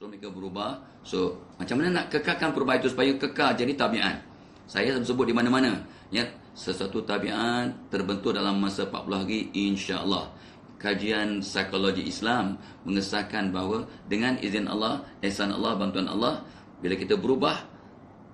So mereka berubah. So macam mana nak kekalkan perubahan itu supaya kekal jadi tabiat? Saya sebut di mana-mana, ya, sesuatu tabiat terbentuk dalam masa 40 hari insya-Allah. Kajian psikologi Islam mengesahkan bahawa dengan izin Allah, ihsan Allah, bantuan Allah, bila kita berubah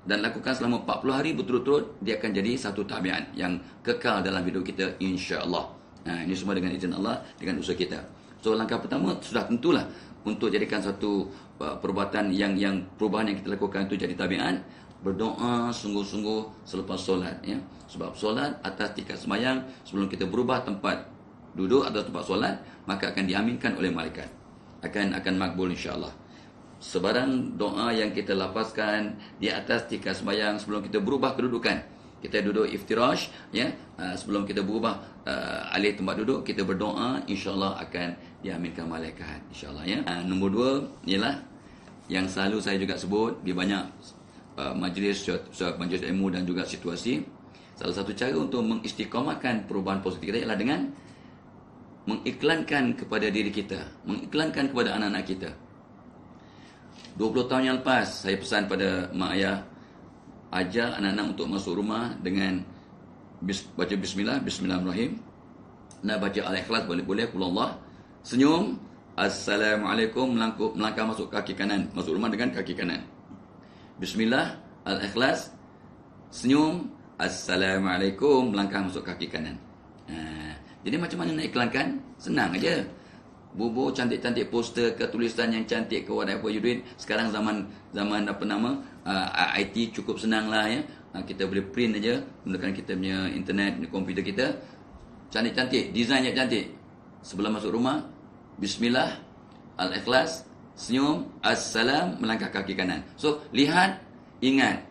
dan lakukan selama 40 hari berturut-turut, dia akan jadi satu tabiat yang kekal dalam hidup kita insya-Allah. Ini semua dengan izin Allah, dengan usaha kita. So langkah pertama sudah tentulah untuk jadikan satu perbuatan yang perubahan yang kita lakukan itu jadi tabiat, berdoa sungguh-sungguh selepas solat, ya. Sebab solat atas tingkat sembahyang, sebelum kita berubah tempat duduk atau tempat solat, maka akan diaminkan oleh malaikat, akan makbul insya-Allah. Sebarang doa yang kita lapaskan di atas tingkat sembahyang sebelum kita berubah kedudukan, kita duduk iftirash, ya, sebelum kita berubah alih tempat duduk, kita berdoa, insya-Allah akan diaminkan malaikat insya-Allah, ya. Nombor 2 ialah yang selalu saya juga sebut di banyak majlis ilmu dan juga situasi. Salah satu cara untuk mengistiqamahkan perubahan positif kita ialah dengan mengiklankan kepada diri kita, mengiklankan kepada anak-anak kita. 20 tahun yang lepas saya pesan pada mak ayah, ajar anak-anak untuk masuk rumah dengan baca bismillah, bismillahirrahmanirrahim. Nak baca al-ikhlas boleh-boleh, qul Allah, senyum, assalamualaikum, melangkah masuk kaki kanan, masuk rumah dengan kaki kanan. Bismillah, al-ikhlas, senyum, assalamualaikum, melangkah masuk kaki kanan. Jadi macam mana nak iklankan? Senang aja. Bubuh cantik-cantik poster ke, tulisan yang cantik ke, whatever you doing. Sekarang zaman IT cukup senang lah, ya. Kita boleh print aja menggunakan kita punya internet, komputer kita. Cantik-cantik, design yang cantik. Sebelum masuk rumah, bismillah, al-ikhlas, senyum, assalam, melangkah kaki kanan. So lihat, ingat,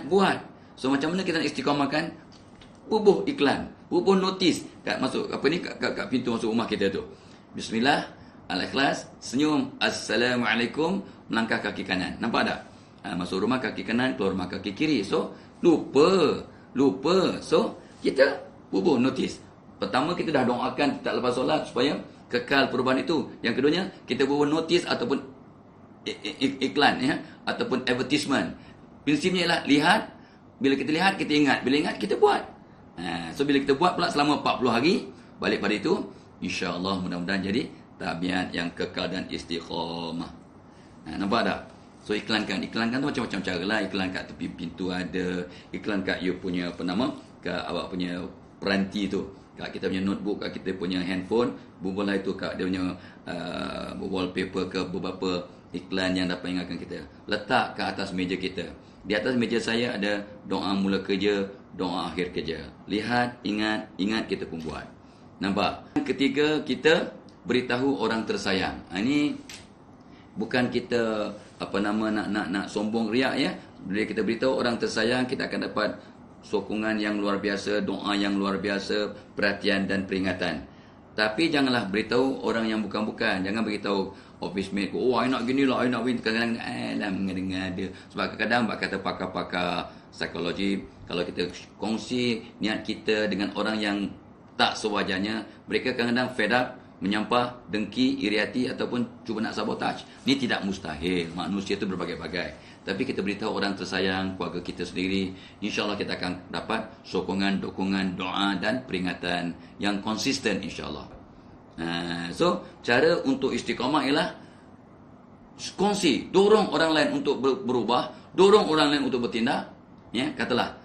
buat. So macam mana kita nak istiqamahkan? Bubuh iklan, bubuh notis kat masuk kat pintu masuk rumah kita tu. Bismillah, al-ikhlas, senyum, assalamualaikum, melangkah kaki kanan. Nampak tak? Masuk rumah kaki kanan, keluar rumah kaki kiri. So lupa. So kita bubuh notis. Pertama kita dah doakan tak lepas solat supaya kekal perubahan itu. Yang keduanya kita bubuh notis ataupun iklan, ya, ataupun advertisement. Prinsipnya ialah lihat. Bila kita lihat, kita ingat. Bila ingat, kita buat. So bila kita buat pula selama 40 hari, balik pada itu, insya-Allah mudah-mudahan jadi tabiat yang kekal dan istiqamah. Nampak tak? So iklankan tu macam-macam cara lah. Iklan kat tepi pintu ada, iklan kat you punya kat awak punya peranti tu, kat kita punya notebook, kat kita punya handphone, bubuh lah itu kat dia punya wallpaper ke, beberapa iklan yang dapat ingatkan kita. Letak kat atas meja kita. Di atas meja saya ada doa mula kerja, doa akhir kerja. Lihat, ingat, kita pun buat. Nampak? Ketiga, kita beritahu orang tersayang. Ini bukan kita nak sombong riak, ya. Bila kita beritahu orang tersayang, kita akan dapat sokongan yang luar biasa, doa yang luar biasa, perhatian dan peringatan. Tapi janganlah beritahu orang yang bukan-bukan. Jangan beritahu office mate, I nak gini lah, I nak win. Kadang-kadang mengada-ngada. Sebab kadang-kadang kata pakar-pakar psikologi, kalau kita kongsi niat kita dengan orang yang tak sewajarnya, mereka kadang-kadang fed up, menyampah, dengki, iri hati ataupun cuba nak sabotage. Ini tidak mustahil. Manusia itu berbagai-bagai. Tapi kita beritahu orang tersayang, keluarga kita sendiri, insya-Allah kita akan dapat sokongan, dukungan, doa dan peringatan yang konsisten insya-Allah. So cara untuk istiqamah ialah kongsi, dorong orang lain untuk berubah, dorong orang lain untuk bertindak. Ya, katalah,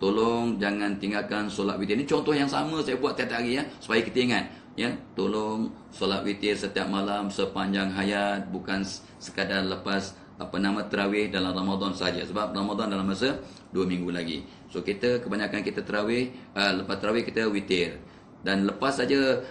tolong jangan tinggalkan solat witir. Ini contoh yang sama saya buat tiap hari, ya, supaya kita ingat. Ya, tolong solat witir setiap malam sepanjang hayat, bukan sekadar lepas tarawih dalam Ramadan saja. Sebab Ramadan dalam masa 2 minggu lagi. So kebanyakan kita tarawih, lepas tarawih kita witir. Dan lepas saja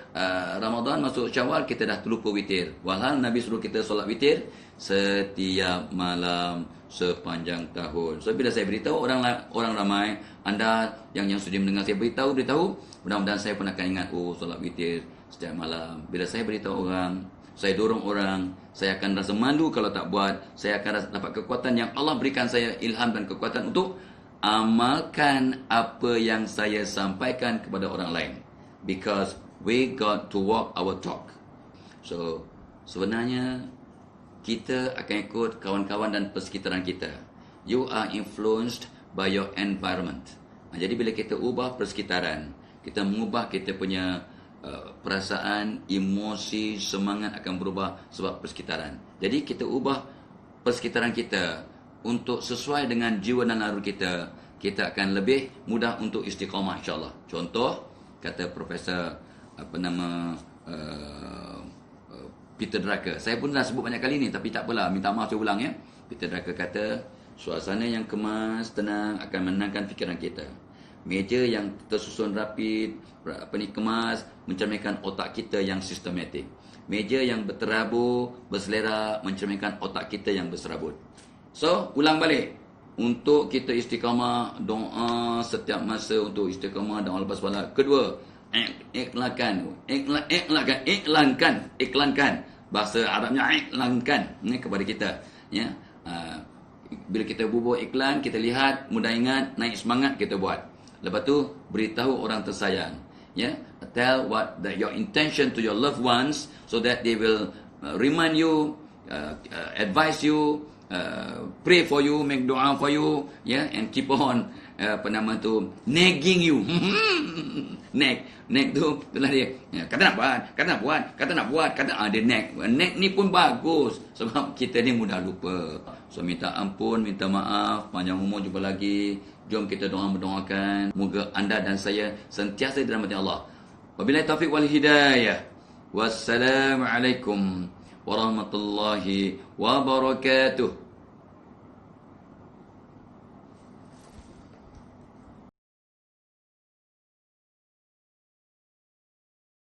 Ramadan masuk Syawal, kita dah terlupa witir. Walhal Nabi suruh kita solat witir setiap malam sepanjang tahun. So bila saya beritahu orang ramai, anda yang sudah mendengar saya beritahu, mudah-mudahan saya pun akan ingat, solat witir setiap malam. Bila saya beritahu orang, saya dorong orang, saya akan rasa malu kalau tak buat. Saya akan dapat kekuatan yang Allah berikan saya, ilham dan kekuatan untuk amalkan apa yang saya sampaikan kepada orang lain. Because we got to walk our talk. So sebenarnya kita akan ikut kawan-kawan dan persekitaran kita. You are influenced by your environment. Jadi bila kita ubah persekitaran, kita mengubah kita punya perasaan, emosi, semangat akan berubah sebab persekitaran. Jadi kita ubah persekitaran kita untuk sesuai dengan jiwa dan naluri kita, kita akan lebih mudah untuk istiqamah insya-Allah. Contoh kata Profesor Peter Drucker. Saya pun dah sebut banyak kali ni, tapi tak apalah, minta maaf saya ulang ya. Peter Drucker kata, suasana yang kemas, tenang akan menenangkan fikiran kita. Meja yang tersusun rapid, kemas, mencerminkan otak kita yang sistematik. Meja yang berterabur, berselera, mencerminkan otak kita yang berserabut. So, ulang balik. Untuk kita istiqamah, doa setiap masa untuk istiqamah dan lepas solat. Kedua, iklankan. Bahasa Arabnya iklankan kepada kita. Ya, bila kita bubuh iklan, kita lihat, mudah ingat, naik semangat, kita buat. Lepas tu, beritahu orang tersayang. Ya, tell your intention to your loved ones so that they will remind you, advise you, pray for you, make doa for you, yeah, and keep on nagging you. Nag tu itulah dia. Ya, kata nak buat, dia nag. Nag ni pun bagus sebab kita ni mudah lupa. So minta ampun, minta maaf, panjang umur jumpa lagi. Jom kita berdoakan. Moga anda dan saya sentiasa dirahmati Allah. Wabillahi taufiq wal hidayah. Wassalamualaikum warahmatullahi wabarakatuh.